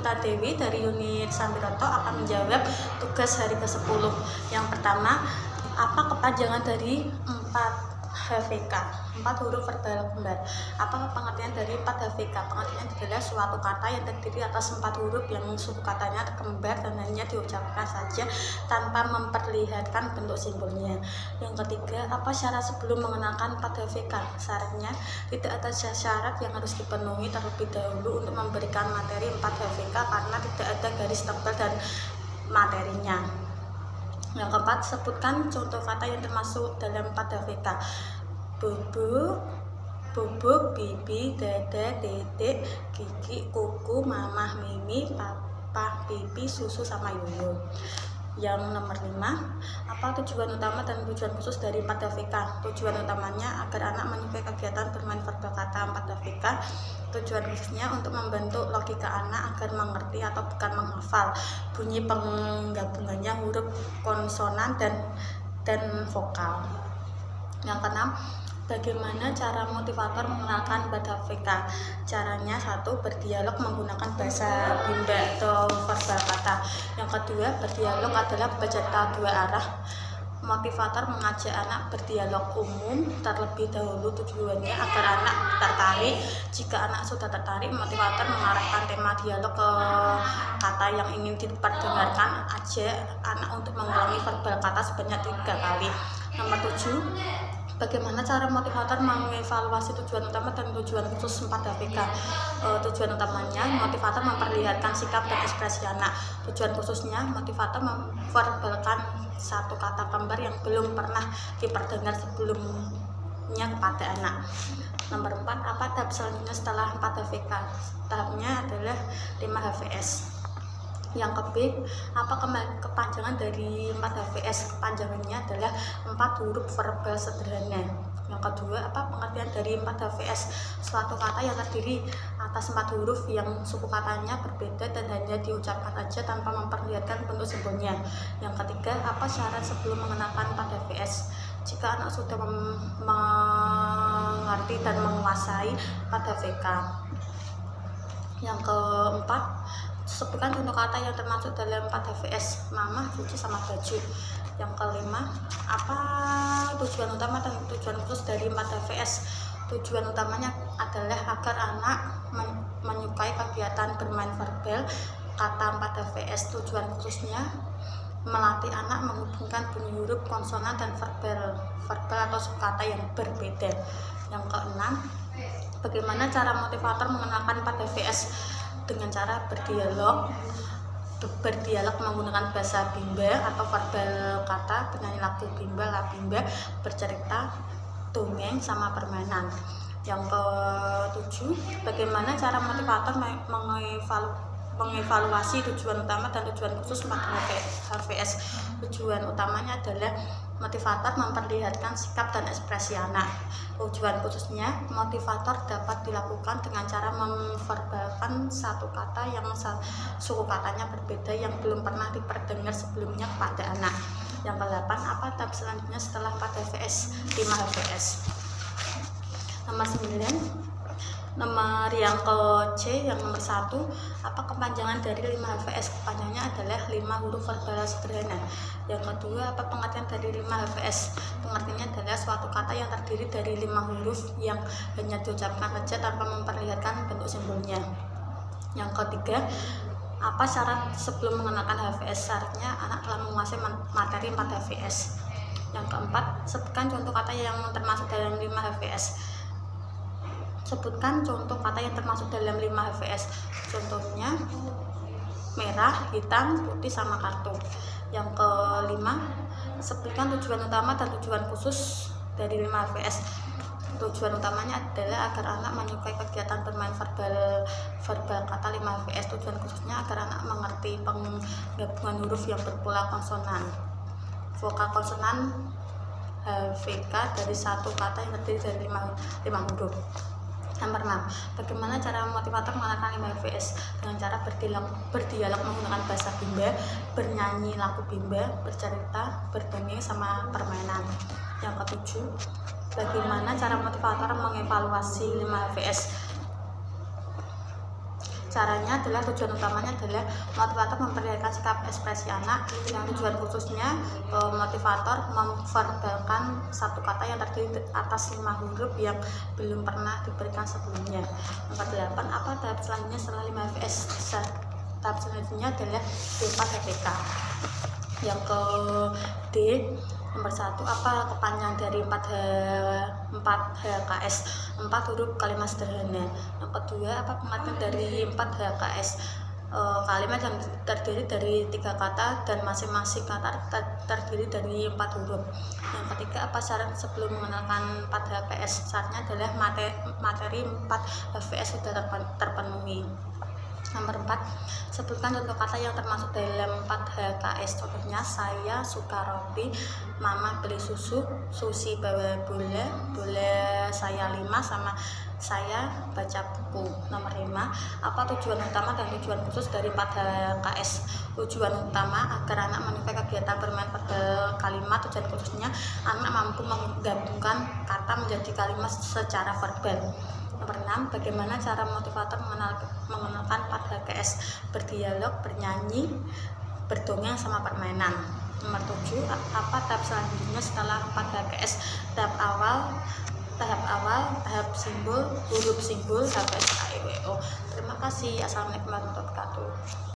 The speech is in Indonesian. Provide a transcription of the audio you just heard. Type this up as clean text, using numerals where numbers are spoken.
Puspita Dewi dari unit Sambiroto akan menjawab tugas hari ke-10. Yang pertama, apa kepanjangan dari 4 HVK, 4 huruf verbal kembar? Apa pengertian dari 4 HVK? Pengertiannya adalah suatu kata yang terdiri atas 4 huruf yang suku katanya kembar dan hanya diucapkan saja tanpa memperlihatkan bentuk simbolnya. Yang ketiga, apa syarat sebelum mengenalkan 4 HVK? Syaratnya, tidak ada syarat yang harus dipenuhi terlebih dahulu untuk memberikan materi 4 HVK karena tidak ada garis tebal dan materinya. Yang keempat, sebutkan contoh kata yang termasuk dalam 4 HVK. Bubuk, bubuk, bibi, dada, dedek, gigi, kuku, mamah, mimi, papa, pipi, susu, sama yoyo. Yang nomor 5, apa tujuan utama dan tujuan khusus dari 4 HVK? Tujuan utamanya agar anak menyukai kegiatan bermain verbal kata 4 HVK. Tujuan khususnya untuk membentuk logika anak agar mengerti atau bukan menghafal bunyi penggabungannya huruf konsonan dan vokal. Yang keenam, bagaimana cara motivator mengenalkan 4 HVK? Caranya, 1. Berdialog menggunakan bahasa bimba atau verbal kata. Yang kedua, berdialog adalah bercerita 2 arah. Motivator mengajak anak berdialog umum terlebih dahulu, tujuannya agar anak tertarik. Jika anak sudah tertarik, motivator mengarahkan tema dialog ke kata yang ingin diperdengarkan. Ajak anak untuk mengulangi verbal kata sebanyak 3 kali. Nomor 7, bagaimana cara motivator mengevaluasi tujuan utama dan tujuan khusus 4 HVK? Tujuan utamanya, motivator memperlihatkan sikap dan ekspresi anak. Tujuan khususnya, motivator memverbalkan satu kata kembar yang belum pernah diperdengar sebelumnya kepada anak. Nomor 4, apa tahap selanjutnya setelah 4 HVK? Tahapnya adalah 5 HVS. Yang ke-B, apa kepanjangan dari 4 HVS? Kepanjangannya adalah 4 huruf verbal sederhana. Yang kedua, apa pengertian dari 4 HVS? Suatu kata yang terdiri atas 4 huruf yang suku katanya berbeda dan hanya diucapkan saja tanpa memperlihatkan bentuk simbolnya. Yang ketiga, apa syarat sebelum mengenalkan 4 HVS? Jika anak sudah mengerti dan menguasai 4 HVK. Yang keempat, sebutkan contoh kata yang termasuk dalam 4 HVS. Mama, cuci, sama baju. Yang kelima, apa tujuan utama dan tujuan khusus dari 4 HVS? Tujuan utamanya adalah agar anak menyukai kegiatan bermain verbal kata 4 HVS. Tujuan khususnya melatih anak menghubungkan bunyi huruf konsonan dan verbal atau subkata yang berbeda. Yang keenam, bagaimana cara motivator mengenalkan 4 HVS? Dengan cara berdialog menggunakan bahasa bimba atau verbal kata, bernyanyi lagu bimba, la bimba, bercerita, dongeng, sama permainan. Yang ke-7, bagaimana cara motivator mengevaluasi tujuan utama dan tujuan khusus 4 HVS. Tujuan utamanya adalah motivator memperlihatkan sikap dan ekspresi anak. Tujuan khususnya, motivator dapat dilakukan dengan cara memverbalkan satu kata yang suku katanya berbeda yang belum pernah diperdengar sebelumnya kepada anak. Yang ke-8, apa tahap selanjutnya setelah 4 HVS? 5 HVS. Nomor 9, nomor yang ke-C, yang nomor 1, apa kepanjangan dari 5 HVS? Kepanjangannya adalah 5 huruf verbal sederhana. Yang kedua, apa pengertian dari 5 HVS? Pengertiannya adalah suatu kata yang terdiri dari 5 huruf yang hanya diucapkan saja tanpa memperlihatkan bentuk simbolnya. Yang ketiga, apa syarat sebelum mengenalkan HVS? Syaratnya anak telah menguasai materi 4 HVS. Yang keempat, sebutkan contoh kata yang termasuk dalam 5 HVS. Sebutkan contoh kata yang termasuk dalam 5 HVS. Contohnya merah, hitam, putih, sama kartu. Yang kelima, sebutkan tujuan utama dan tujuan khusus dari 5 HVS. Tujuan utamanya adalah agar anak menyukai kegiatan bermain verbal kata 5 HVS. Tujuan khususnya agar anak mengerti penggabungan huruf yang berpola konsonan. Vokal konsonan HVK dari satu kata yang terdiri dari 5 huruf. Nomor 6, bagaimana cara motivator mengenalkan 5 HVS? Dengan cara berdialog menggunakan bahasa bimba, bernyanyi lagu bimba, bercerita, berdongeng, sama permainan. Yang ke-7, bagaimana cara motivator mengevaluasi 5 HVS? Caranya adalah tujuan utamanya adalah motivator memperlihatkan sikap ekspresi anak, yang tujuan khususnya motivator memverbalkan satu kata yang terdiri atas 5 huruf yang belum pernah diberikan sebelumnya. Nomor 8, apa tahap selanjutnya setelah 5 HVS? Tahap selanjutnya adalah D4 HVK. Yang ke D, nomor 1, apa kepanjangan dari 4 HKS? 4 huruf kalimat sederhana. Yang kedua, apa pengertian dari 4 HKS? Kalimat yang terdiri dari 3 kata dan masing-masing kata terdiri dari 4 huruf. Yang ketiga, apa syarat sebelum mengenalkan 4 HKS? Syaratnya adalah materi 4 HVS sudah terpenuhi. Nomor 4, sebutkan contoh kata yang termasuk dalam 4 HKS. Contohnya, saya suka roti, mama beli susu, susi bawa bola, bola saya 5, sama saya baca buku. Nomor 5, apa tujuan utama dan tujuan khusus dari 4 HKS? Tujuan utama agar anak menyukai kegiatan bermain verbal kalimat. Tujuan khususnya anak mampu menggabungkan kata menjadi kalimat secara verbal. Nomor 6, bagaimana cara motivator mengenalkan 4 HKS? Berdialog, bernyanyi, berdongeng, sama permainan. Nomor 7, apa tahap selanjutnya setelah 4 HKS? Tahap awal, tahap simbol, huruf simbol, HKS, A, E, I, O. Terima kasih. Assalamualaikum warahmatullahi wabarakatuh.